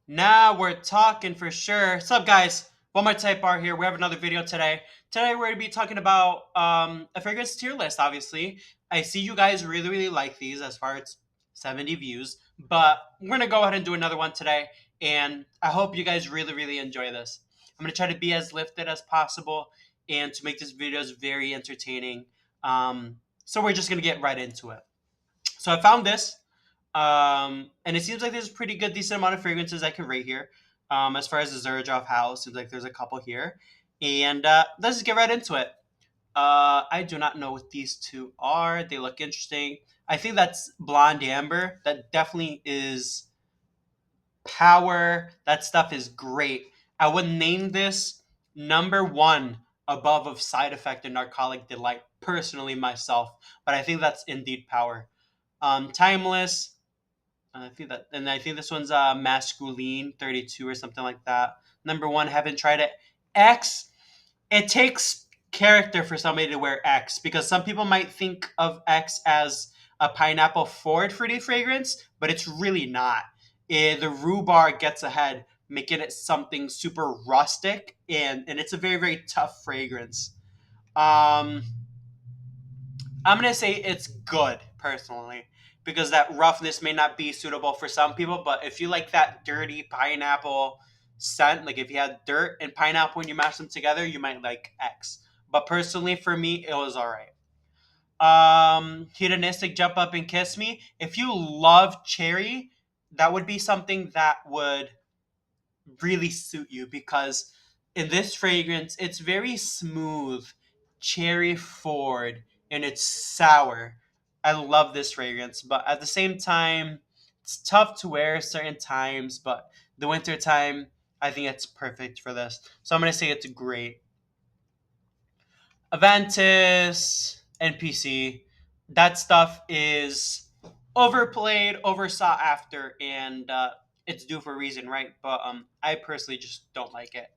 Now we're talking for sure. What's up, guys? One more type bar here. We have another video today. Today we're gonna be talking about a fragrance tier list. Obviously, I see you guys really like these as far as 70 views, but we're gonna go ahead and do another one today. And I hope you guys really enjoy this. I'm gonna try to be as lifted as possible and to make this videos very entertaining. So we're just gonna get right into it. So I found this. And it seems like there's a pretty good, decent amount of fragrances I can rate here. As far as the Zerjoff house, seems like there's a couple here. And let's just get right into it. I do not know what these two are. They look interesting. I think that's Blonde Amber. That definitely is power. That stuff is great. I would name this number one above of Side Effect and Narcotic Delight, personally myself. But I think that's indeed power. Timeless. I think this one's masculine 32 or something like that. Number one, haven't tried it. X, it takes character for somebody to wear X because some people might think of X as a pineapple forward fruity fragrance, but it's really not. The rhubarb gets ahead, making it something super rustic, and it's a very tough fragrance. Um, I'm gonna say it's good personally because that roughness may not be suitable for some people, but if you like that dirty pineapple scent, like if you had dirt and pineapple and you mash them together, you might like X. But personally, for me, it was all right. Hedonistic Jump Up and Kiss Me. If you love cherry, that would be something that would really suit you because in this fragrance, it's very smooth, cherry forward, and it's sour. I love this fragrance, but at the same time, it's tough to wear certain times, but the winter time, I think it's perfect for this. So I'm going to say it's great. Aventus, NPC, that stuff is overplayed, over sought after, and it's due for a reason, right? But I personally just don't like it.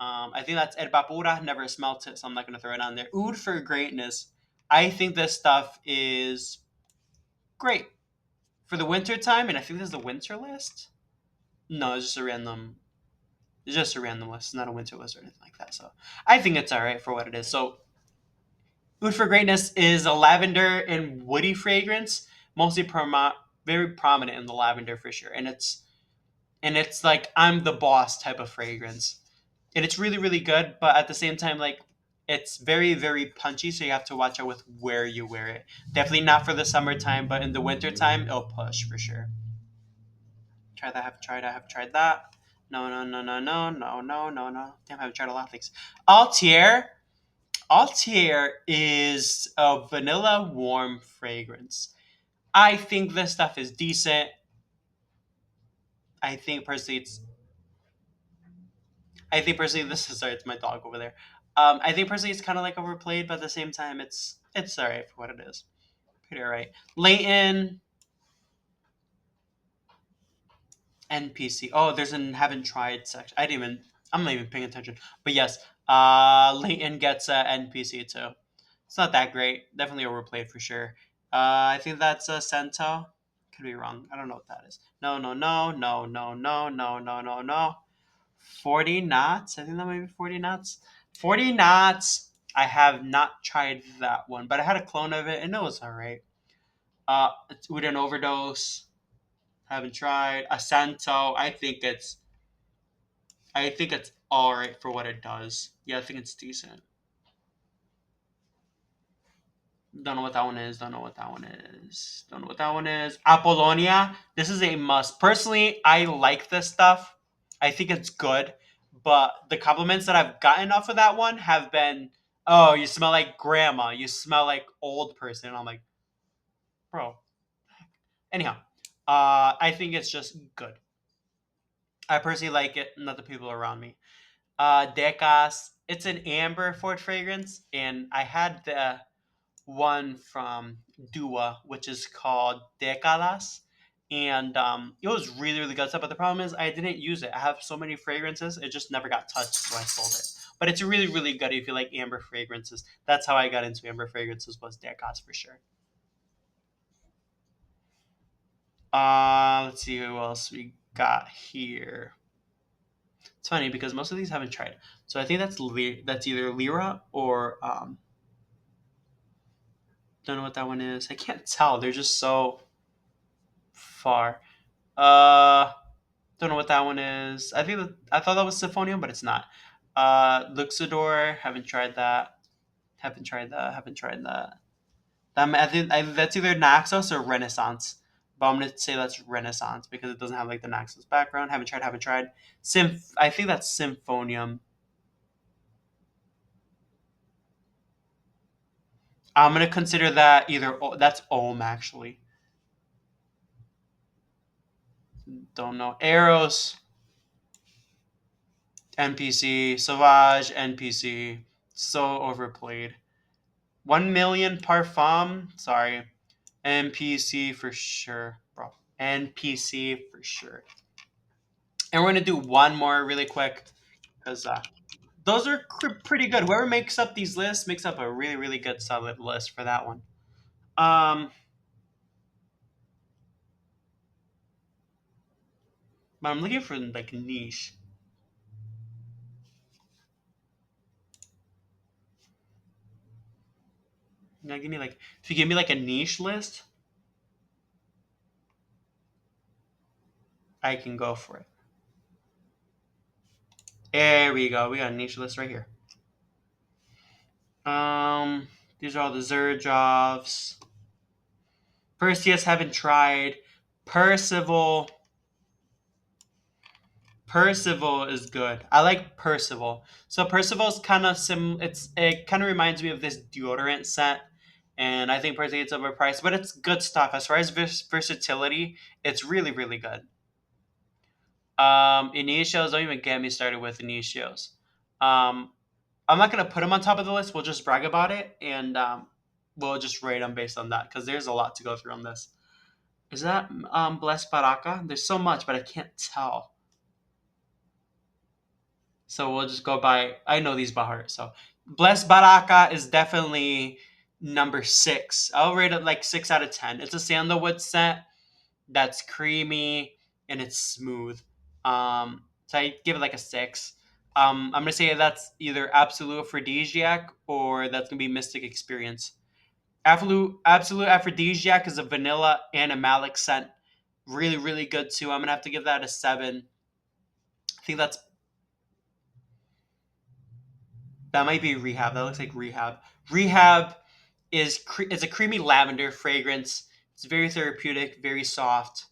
I think that's Erba Pura. Never smelt it, so I'm not gonna throw it on there. Oud for Greatness. I think this stuff is great for the winter time, and I think this is the winter list. No, it's just a random. It's just a random list, not a winter list or anything like that. So I think it's all right for what it is. So Oud for Greatness is a lavender and woody fragrance, mostly very prominent in the lavender for sure, and it's like I'm the boss type of fragrance. And it's really good, but at the same time, like it's very punchy, so you have to watch out with where you wear it. Definitely not for the summertime, but in the wintertime, it'll push for sure. Try that. I have tried that. No. Damn, I haven't tried a lot of things. Altier. Altier is a vanilla warm fragrance. I think this stuff is decent. I think personally, it's. I think personally, this is sorry, it's my dog over there. I think personally, it's kind of like overplayed, but at the same time, it's alright for what it is. Pretty alright. Leighton NPC. Oh, there's an haven't tried section. I didn't even. I'm not even paying attention. But yes, Leighton gets NPC too. It's not that great. Definitely overplayed for sure. I think that's a Cento. Could be wrong. I don't know what that is. No. 40 knots. I think that might be 40 knots. 40 knots. I have not tried that one, but I had a clone of it and it was all right. It's with an overdose. Haven't tried. Asento. I think it's all right for what it does. Yeah, I think it's decent. Don't know what that one is. Don't know what that one is. Don't know what that one is. Apollonia. This is a must. Personally, I like this stuff. I think it's good. But the compliments that I've gotten off of that one have been, oh, you smell like grandma. You smell like old person. And I'm like, bro. Anyhow, I think it's just good. I personally like it, not the people around me. Decas. It's an amber Ford fragrance, and I had the one from Dua, which is called Decadas. And it was really good stuff. But the problem is, I didn't use it. I have so many fragrances, it just never got touched, so I sold it. But it's really good if you like amber fragrances. That's how I got into amber fragrances was Decas for sure. Let's see who else we got here? It's funny because most of these haven't tried. So I think that's either Lyra or don't know what that one is. I can't tell. They're just so far. Uh don't know what that one is. I thought that was Symphonium, but it's not. Luxador, haven't tried that. Haven't tried that. Haven't tried that. That's either Naxos or Renaissance. But I'm gonna say that's Renaissance because it doesn't have like the Naxos background. Haven't tried. Haven't tried. I think that's Symphonium. I'm gonna consider that that's Ohm actually. Don't know. Eros NPC. Sauvage NPC. So overplayed. 1 million Parfum. Sorry. NPC for sure, bro. NPC for sure. And we're gonna do one more really quick because those are pretty good. Whoever makes up these lists makes up a really really good solid list for that one. Um, but I'm looking for like niche. Give me like if you give me like a niche list, I can go for it. There we go. We got a niche list right here. Um, these are all the Zerjovs. Perseus haven't tried. Percival. Percival is good. I like Percival. So Percival's kind of it kind of reminds me of this deodorant scent, and I think personally it's overpriced, but it's good stuff. As far as versatility, it's really really good. Initios, don't even get me started with Initios. Um, I'm not gonna put them on top of the list. We'll just brag about it, and we'll just rate them based on that because there's a lot to go through on this. Is that Blessed Baraka? There's so much, but I can't tell. So we'll just go by. I know these by heart. So Blessed Baraka is definitely number six. I'll rate it like 6 out of 10. It's a sandalwood scent that's creamy and it's smooth. So I give it like a six. I'm gonna say that's either Absolute Aphrodisiac or that's gonna be Mystic Experience. Absolute Aphrodisiac is a vanilla and a malic scent. Really, really good too. I'm gonna have to give that a seven. I think that might be Rehab. That looks like Rehab. Rehab is a creamy lavender fragrance. It's very therapeutic, very soft.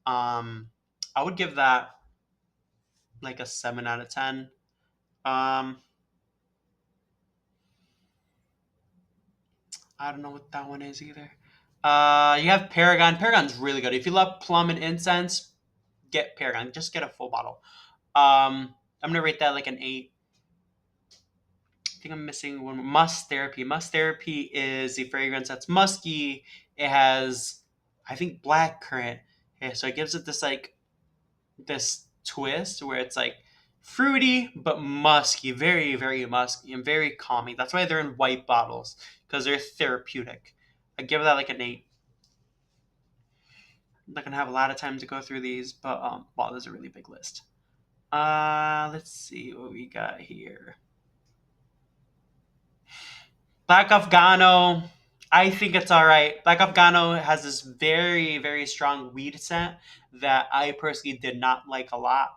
I would give that like a 7 out of 10. Um, I don't know what that one is either. You have Paragon. Paragon's really good. If you love plum and incense, get Paragon. Just get a full bottle. I'm gonna rate that like an eight. I think I'm missing one. Musk Therapy. Musk Therapy is a fragrance that's musky. It has, I think, black currant. Yeah, so it gives it this twist where it's like fruity but musky, very very musky and very calming. That's why they're in white bottles because they're therapeutic. I give that like an eight. I'm not gonna have a lot of time to go through these, but wow, there's a really big list. Let's see what we got here. Black Afghano, I think it's all right. Black Afghano has this very, very strong weed scent that I personally did not like a lot.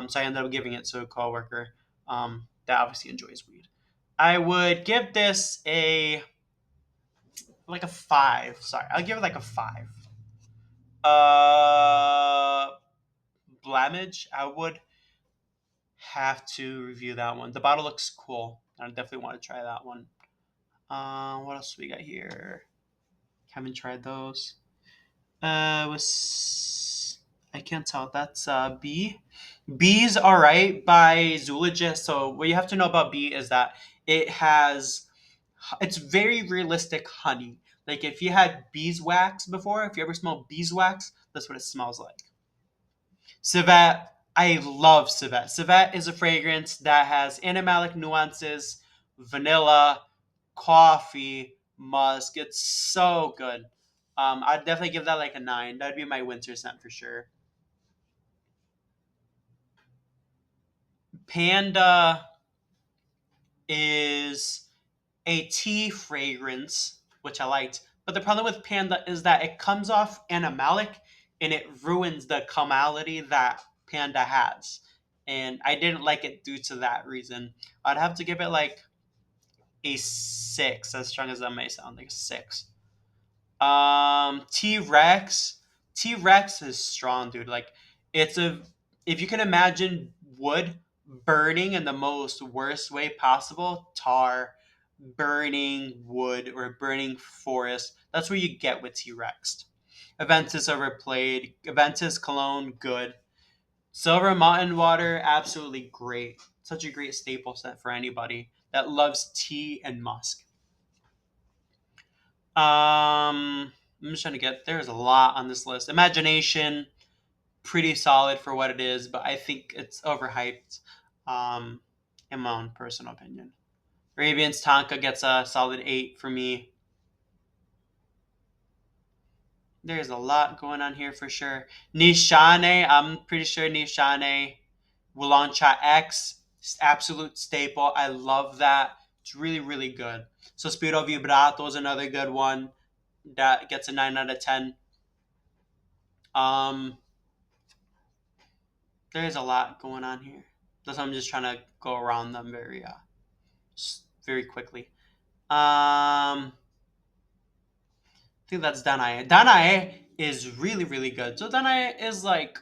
So I ended up giving it to a coworker that obviously enjoys weed. I would give this a five. Sorry, I'll give it like a five. Uh, Blamage, I would have to review that one. The bottle looks cool. I definitely want to try that one. What else we got here? Haven't tried those. Was I can't tell. That's B. B's alright by Zoologist. So what you have to know about B is that it has it's very realistic honey. Like if you had beeswax before, if you ever smelled beeswax, that's what it smells like. Civet, I love Civet. Civet is a fragrance that has animalic nuances, vanilla, coffee, musk. It's so good. I'd definitely give that like a nine. That'd be my winter scent for sure. Panda is a tea fragrance, which I liked. But the problem with Panda is that it comes off animalic and it ruins the camality that Panda has. And I didn't like it due to that reason. I'd have to give it like a six, as strong as that may sound, like a six. T Rex. T Rex is strong, dude. Like, it's a. If you can imagine wood burning in the most worst way possible, tar, burning wood, or burning forest, that's what you get with T Rex. Aventus overplayed. Aventus Cologne, good. Silver Mountain Water, absolutely great. Such a great staple set for anybody that loves tea and musk. I'm just trying to get there's a lot on this list. Imagination, pretty solid for what it is, but I think it's overhyped. Um, in my own personal opinion. Radiance Tonka gets a solid 8 for me. There's a lot going on here for sure. Nishane, I'm pretty sure Nishane. Wulancha X, absolute staple. I love that. It's really, really good. Sospiro Vibrato is another good one that gets a 9 out of 10. Um, there's a lot going on here. That's why I'm just trying to go around them very quickly. I think that's Danae. Danae is really, really good. So Danae is like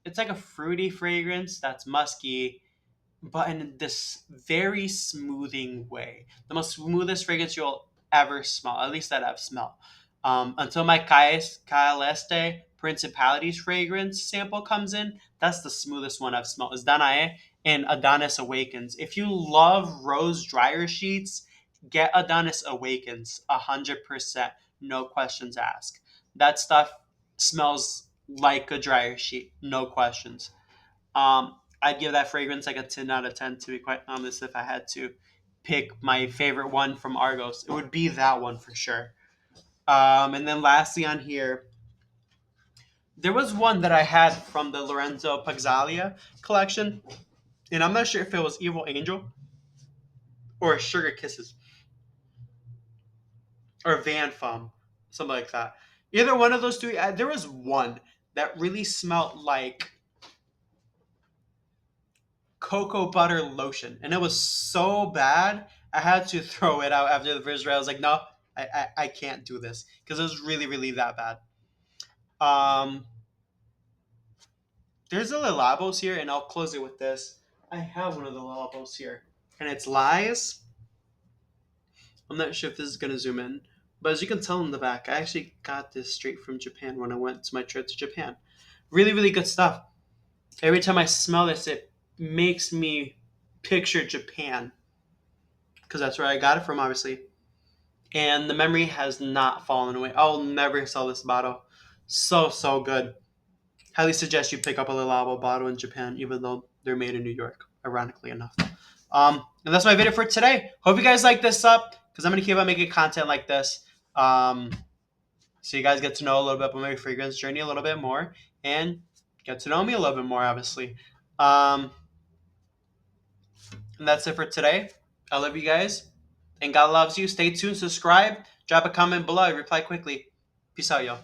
it's like a fruity fragrance that's musky, but in this very smoothing way. The most smoothest fragrance you'll ever smell, at least that I've smelled. Until my Caeleste Principalities fragrance sample comes in, that's the smoothest one I've smelled. Is Danae and Adonis Awakens. If you love rose dryer sheets, get Adonis Awakens 100%, no questions asked. That stuff smells like a dryer sheet, no questions. I'd give that fragrance like a 10 out of 10, to be quite honest. If I had to pick my favorite one from Argos, it would be that one for sure. And then lastly on here, there was one that I had from the Lorenzo Pagzalia collection, and I'm not sure if it was Evil Angel or Sugar Kisses or Van Fum, something like that. Either one of those two. There was one that really smelled like cocoa butter lotion, and it was so bad I had to throw it out after the first round. I was like, no, I can't do this because it was really, really that bad. Um, there's the Lalabos here, and I'll close it with this. I have one of the Lalabos here, and it's Lies. I'm not sure if this is gonna zoom in, but as you can tell in the back, I actually got this straight from Japan when I went to my trip to Japan. Really, really good stuff. Every time I smell this, it makes me picture Japan because that's where I got it from, obviously. And the memory has not fallen away. I'll never sell this bottle. So, so good. Highly suggest you pick up a Lilabo bottle in Japan, even though they're made in New York, ironically enough. And that's my video for today. Hope you guys like this up, because I'm going to keep on making content like this. Um, so you guys get to know a little bit about my fragrance journey a little bit more, and get to know me a little bit more, obviously. Um, and that's it for today. I love you guys, and God loves you. Stay tuned, subscribe, drop a comment below. I reply quickly. Peace out, y'all.